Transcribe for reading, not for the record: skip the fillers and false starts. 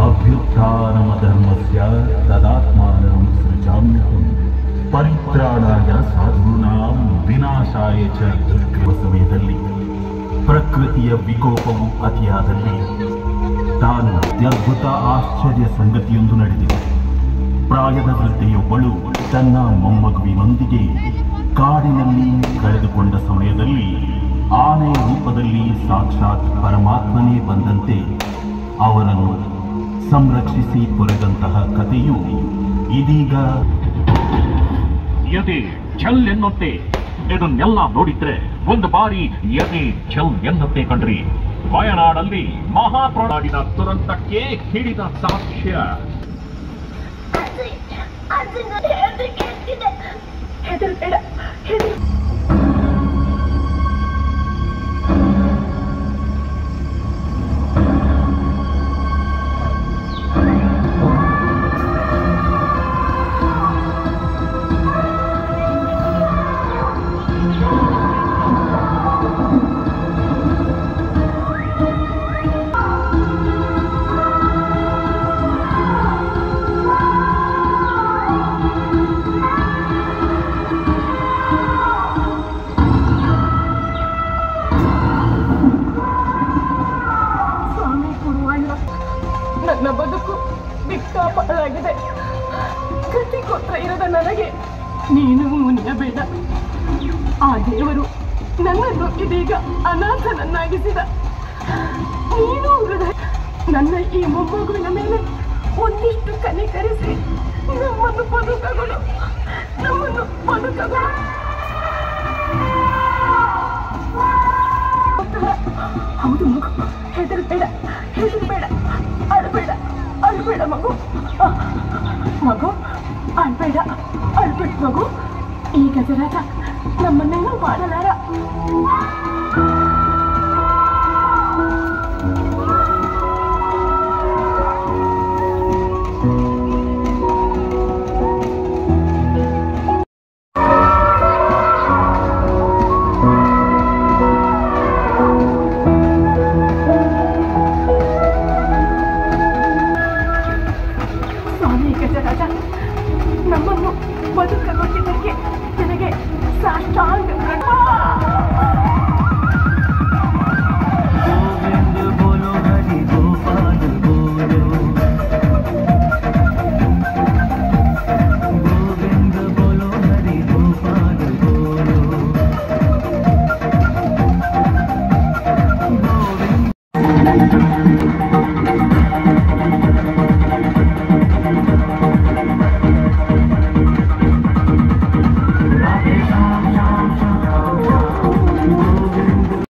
अभ्युत्थानमधर्मस्य तदात्मानं सृजाम्यहं परित्राणाय साधूनां विनाशाय च ದುರ್ಗಮ ಸಮಯದಲ್ಲಿ ಪ್ರಕೃತಿಯ ವಿಕೋಪವು ಅತಿಯಾದಲ್ಲಿ ತಾನು ಅತ್ಯದ್ಭುತ ಆಶ್ಚರ್ಯ ಸಂಗತಿಯೊಂದು ನಡೆದಿದೆ. ಪ್ರಾಯದ ವೃದ್ಧೆಯೊಬ್ಬಳು ತನ್ನ ಮೊಮ್ಮಗುವಿನೊಂದಿಗೆ ಕಾಡಿನಲ್ಲಿ ಕಳೆದುಕೊಂಡ ಸಮಯದಲ್ಲಿ ಆನೆಯ ರೂಪದಲ್ಲಿ ಸಾಕ್ಷಾತ್ ಪರಮಾತ್ಮನೇ ಬಂದಂತೆ ಅವರನ್ನು ಸಂರಕ್ಷಿಸಿ ಪೊರೆದಂತಹ ಕಥೆಯು ಇದೀಗ ಯತಿ ಛಲ್ ಎನ್ನುತ್ತೆ. ಇದನ್ನೆಲ್ಲ ನೋಡಿದ್ರೆ ಒಂದು ಬಾರಿ ಯತಿ ಛಲ್ ಎನ್ನುತ್ತೆ ಕಣ್ರಿ. ವಯನಾಡಲ್ಲಿ ಮಹಾಪ್ರನಾಡಿನ ದುರಂತಕ್ಕೆ ಹಿಡಿದ ಸಾಕ್ಷ್ಯ. ನನ್ನ ಬದುಕು ದಿಕ್ಕಾಪಾಲಾಗಿದೆ. ಗತಿ ಕೊತ್ರ ಇರದ ನನಗೆ ನೀನು ಮುನಿಯಬೇಡ. ಆ ದೇವರು ನನ್ನನ್ನು ಇದೀಗ ಅನಾಥನನ್ನಾಗಿಸಿದ. ನೀನು ಹೃದಯ ನನ್ನ ಈ ಮೊಮ್ಮಗುವಿನ ಮೇಲೆ ಒಂದಿಷ್ಟು ಕನಿಕರಿಸಿ ನಮ್ಮನ್ನು ಬದುಕಗಳು. ಹೌದು ಮಗು, ಹೆದರಬೇಡ, ಅಳ್ಬೇಡ ಮಗು. ಅಳ್ಬೇಡ ಮಗು. ಈ ಗಜರಾಜ ನಮ್ಮನ್ನೇನೂ ಮಾಡಲಾರ.